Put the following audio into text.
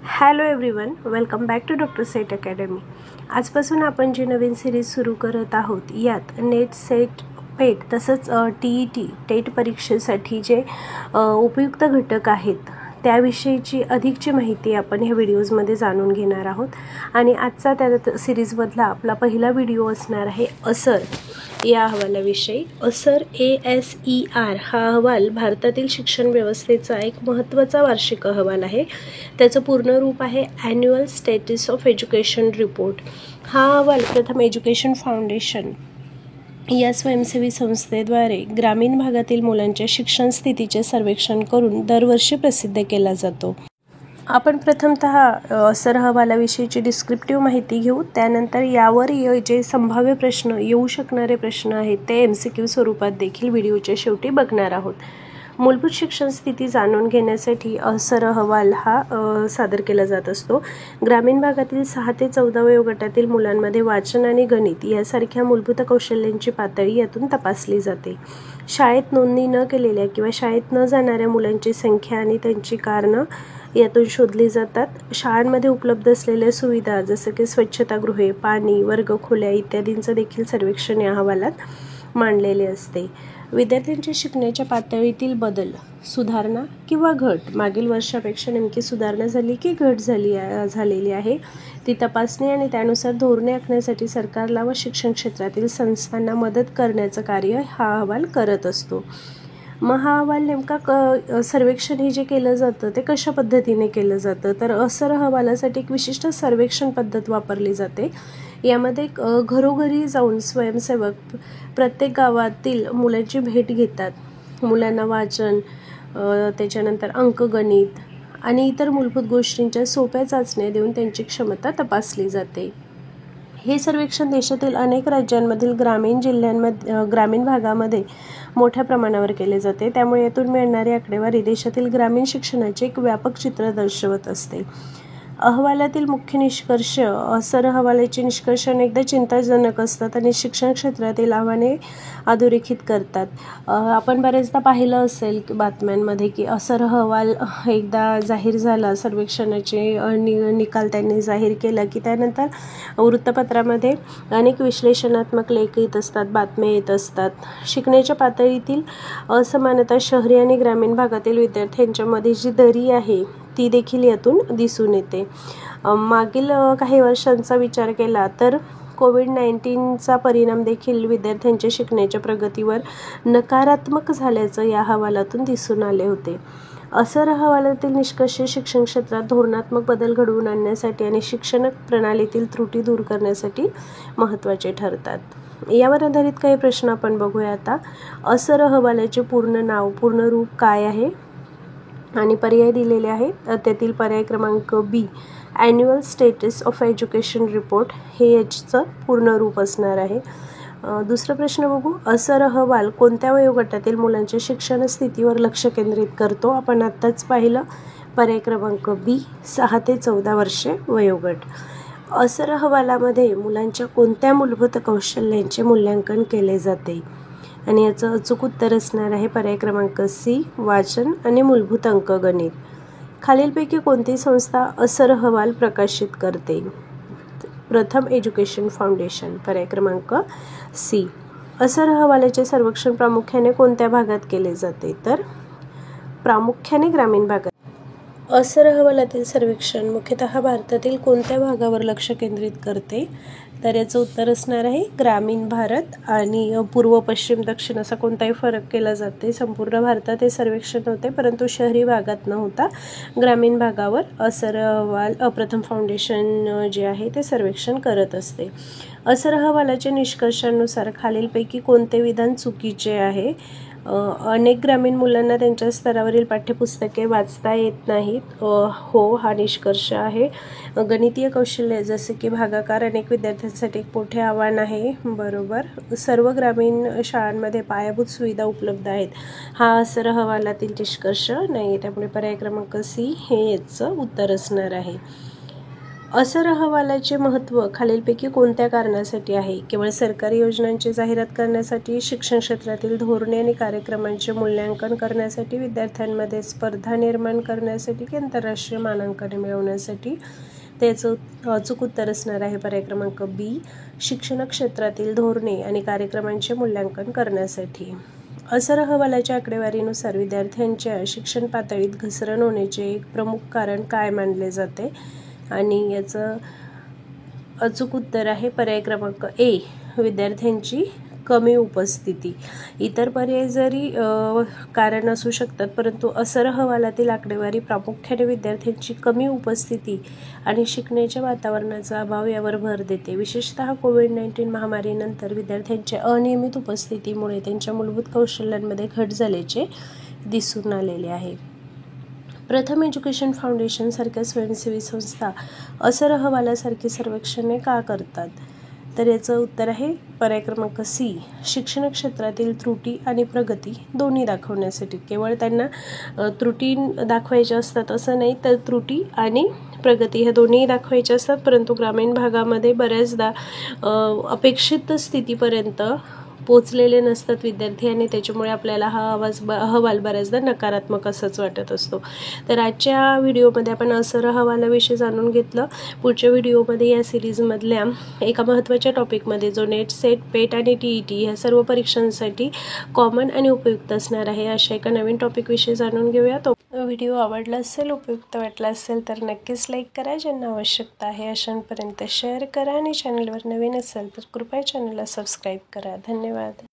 Hello everyone, welcome back to doctor set academy. आजपासून आपण जी नवीन series सुरू करत आहोत यात नेट, सेट, पेट तसंच TET टेट परीक्षेसाठी जे उपयुक्त घटक आहेत त्याविषयीची अधिकची माहिती आपण ह्या व्हिडिओजमध्ये जाणून घेणार आहोत. आणि आजचा त्या सिरीजमधला आपला पहिला व्हिडिओ असणार आहे असर या अहवालाविषयी. असर ASER हा अहवाल भारतातील शिक्षण व्यवस्थेचा एक महत्त्वाचा वार्षिक अहवाल आहे. त्याचं पूर्ण रूप आहे annual status of education report. हा अहवाल प्रथम एज्युकेशन फाउंडेशन या स्वयंसेवी संस्थेद्वारे ग्रामीण भागातील मुलांच्या शिक्षण स्थितीचे सर्वेक्षण करून दरवर्षी प्रसिद्ध केला जातो. आपण प्रथमतः असर अहवालाविषयीची डिस्क्रिप्टिव्ह माहिती घेऊ. त्यानंतर यावर जे संभाव्य प्रश्न येऊ शकणारे प्रश्न आहेत ते MCQ स्वरूपात देखील व्हिडिओच्या शेवटी बघणार आहोत. मूलभूत शिक्षण स्थिती जाणून घेण्यासाठी असर अहवाल हा सादर केला जात असतो. ग्रामीण भागातील 6 ते 14 वयोगटातील मुलांमध्ये वाचन आणि गणित यासारख्या मूलभूत कौशल्यांची पातळी यातून तपासली जाते. शाळेत नोंदणी न केलेल्या किंवा शाळेत न जाणाऱ्या मुलांची संख्या आणि त्यांची कारणं यातून शोधली जातात. शाळांमध्ये उपलब्ध असलेल्या सुविधा जसं की स्वच्छतागृहे, पाणी, वर्गखोल्या इत्यादींचं देखील सर्वेक्षण या अहवालात मांडलेले असते. विद्यार्थ्यांच्या शिकण्याच्या पातळीतील बदल, सुधारणा किंवा घट, मागील वर्षापेक्षा नेमकी सुधारणा झाली की घट झालेली आहे ती तपासणी आणि त्यानुसार धोरणे आखण्यासाठी सरकारला व शिक्षण क्षेत्रातील संस्थांना मदत करण्याचं कार्य हा अहवाल करत असतो. मग हा अहवाल नेमका सर्वेक्षण हे जे केलं जातं ते कशा पद्धतीने केलं जातं, तर असर अहवालासाठी एक विशिष्ट सर्वेक्षण पद्धत वापरली जाते. यामध्ये घरोघरी जाऊन स्वयंसेवक प्रत्येक गावातील मुलांची भेट घेतात. मुलांना वाचन, त्याच्यानंतर अंकगणित आणि इतर मूलभूत गोष्टींच्या सोप्या चाचण्या देऊन त्यांची क्षमता तपासली जाते. हे सर्वेक्षण देशातील अनेक राज्यांमधील ग्रामीण भागामध्ये मोठ्या प्रमाणावर केले जाते. त्यामुळे यातून मिळणारी आकडेवारी देशातील ग्रामीण शिक्षणाचे एक व्यापक चित्र दर्शवत असते. अहवालातील मुख्य निष्कर्ष, असर अहवालाचे निष्कर्ष अनेकदा चिंताजनक असतात आणि शिक्षण क्षेत्रातील आव्हाने अधोरेखित करतात. आपण बरेचदा पाहिलं असेल की बातम्यांमध्ये की असर अहवाल एकदा जाहीर झाला, सर्वेक्षणाचे निकाल त्यांनी जाहीर केला की त्यानंतर वृत्तपत्रामध्ये अनेक विश्लेषणात्मक लेख येत असतात, बातम्या येत असतात. शिकण्याच्या पातळीतील असमानता, शहरी आणि ग्रामीण भागातील विद्यार्थ्यांच्यामध्ये जी दरी आहे ती देखील यातून दिसून येते. मागील काही वर्षांचा विचार केला तर कोविड-19चा परिणाम देखील विद्यार्थ्यांच्या शिकण्याच्या प्रगतीवर नकारात्मक झाल्याचं या अहवालातून दिसून आले होते. असर अहवालातील निष्कर्ष शिक्षण क्षेत्रात धोरणात्मक बदल घडवून आणण्यासाठी आणि शिक्षण प्रणालीतील त्रुटी दूर करण्यासाठी महत्त्वाचे ठरतात. यावर आधारित काही प्रश्न आपण बघूया आता. असर अहवालाचे पूर्ण नाव, पूर्ण रूप काय आहे आणि पर्याय दिलेले आहेत. त्यातील पर्याय क्रमांक B, annual status of education report, हे याचं पूर्ण रूप असणार आहे. दुसरा प्रश्न बघू. असर अहवाल कोणत्या वयोगटातील मुलांच्या शिक्षण स्थितीवर लक्ष केंद्रित करतो? आपण आत्ताच पाहिलं, पर्याय क्रमांक B, 6 ते 14 वर्षे वयोगट. असर अहवालामध्ये मुलांच्या कोणत्या मूलभूत कौशल्यांचे मूल्यांकन केले जाते? आणि याचं अचूक उत्तर असणार आहे पर्याय क्रमांक C, वाचन आणि मूलभूत अंकगणित. खालीलपैकी कोणती संस्था असर अहवाल प्रकाशित करते? प्रथम एज्युकेशन फाउंडेशन, पर्याय क्रमांक C. असर अहवालाचे सर्वेक्षण प्रामुख्याने कोणत्या भागात केले जाते? तर प्रामुख्याने ग्रामीण भागात. असर अहवालातील सर्वेक्षण मुख्यतः भारतातील कोणत्या भागावर लक्ष केंद्रित करते? तर याचं उत्तर असणार आहे ग्रामीण भारत. आणि पूर्व, पश्चिम, दक्षिण असा कोणताही फरक केला जाते. संपूर्ण भारतात हे सर्वेक्षण होते, परंतु शहरी भागात न होता ग्रामीण भागावर असर अहवाल प्रथम फाउंडेशन जे आहे ते सर्वेक्षण करत असते. असर अहवालाच्या निष्कर्षानुसार खालीलपैकी कोणते विधान चुकीचे आहे? अनेक ग्रामीण मुलांना त्यांच्या स्तरावरील पाठ्यपुस्तके वाचता येत नाहीत. हो, हा निष्कर्ष आहे. गणितीय कौशल्य जसे की भागाकार अनेक विद्यार्थ्यांसाठी एक मोठे आव्हान आहे. बरोबर. सर्व ग्रामीण शाळांमध्ये पायाभूत सुविधा उपलब्ध आहेत. हा असर अहवालातील निष्कर्ष नाही. त्यामुळे पर्याय क्रमांक C हे याचं उत्तर असणार आहे. असर अहवालाचे महत्त्व खालीलपैकी कोणत्या कारणासाठी आहे? केवळ सरकारी योजनांची जाहिरात करण्यासाठी, शिक्षण क्षेत्रातील धोरणे आणि कार्यक्रमांचे मूल्यांकन करण्यासाठी, विद्यार्थ्यांमध्ये स्पर्धा निर्माण करण्यासाठी की आंतरराष्ट्रीय मानांकने मिळवण्यासाठी? त्याचं अचूक उत्तर असणार आहे पर्याय क्रमांक बी, शिक्षण क्षेत्रातील धोरणे आणि कार्यक्रमांचे मूल्यांकन करण्यासाठी. असर अहवालाच्या आकडेवारीनुसार विद्यार्थ्यांच्या शिक्षण पातळीत घसरण होण्याचे एक प्रमुख कारण काय मानले जाते? आणि याचं अचूक उत्तर आहे पर्याय क्रमांक ए, विद्यार्थ्यांची कमी उपस्थिती. इतर पर्याय जरी कारण असू शकतात, परंतु असर अहवालातील आकडेवारी प्रामुख्याने विद्यार्थ्यांची कमी उपस्थिती आणि शिकण्याच्या वातावरणाचा अभाव यावर भर देते. विशेषतः कोविड-19 महामारीनंतर विद्यार्थ्यांच्या अनियमित उपस्थितीमुळे त्यांच्या मूलभूत कौशल्यांमध्ये घट झाल्याचे दिसून आलेले आहे. प्रथम एज्युकेशन फाउंडेशन सारख्या स्वयंसेवी संस्था असर अहवालासारखी सर्वेक्षणे का करतात? तर याचं उत्तर आहे पर्याय क्रमांक सी, शिक्षण क्षेत्रातील त्रुटी आणि प्रगती दोन्ही दाखवण्यासाठी. केवळ त्यांना त्रुटी दाखवायच्या असतात असं नाही, तर त्रुटी आणि प्रगती ह्या दोन्ही दाखवायच्या असतात, परंतु ग्रामीण भागामध्ये बऱ्याचदा अपेक्षित स्थितीपर्यंत पोचलेले नसतात विद्यार्थी आणि त्याच्यामुळे आपल्याला हा अहवाल बऱ्याचदा नकारात्मक असाच वाटत असतो. तर आजच्या व्हिडिओमध्ये आपण असर अहवालाविषयी जाणून घेतलं. पुढच्या व्हिडिओमध्ये या सिरीजमधल्या एका महत्त्वाच्या टॉपिकमध्ये जो नेट, सेट, पेट आणि TET ह्या सर्व परीक्षांसाठी कॉमन आणि उपयुक्त असणार आहे, अशा एका नवीन टॉपिकविषयी जाणून घेऊया. तो व्हिडिओ आवडला असेल, उपयुक्त वाटला असेल तर नक्कीच लाईक करा. ज्यांना आवश्यकता आहे अशांपर्यंत शेअर करा आणि चॅनलवर नवीन असेल तर कृपया चॅनलला सबस्क्राईब करा. धन्यवाद.